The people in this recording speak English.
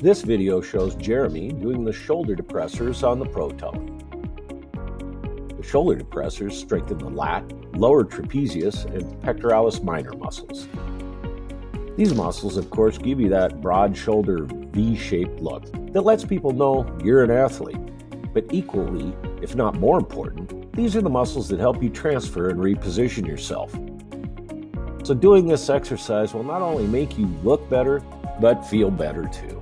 This video shows Jeremy doing the shoulder depressors on the ProTone. The shoulder depressors strengthen the lat, lower trapezius, and pectoralis minor muscles. These muscles, of course, give you that broad shoulder V-shaped look that lets people know you're an athlete. But equally, if not more important, these are the muscles that help you transfer and reposition yourself. So doing this exercise will not only make you look better, but feel better too.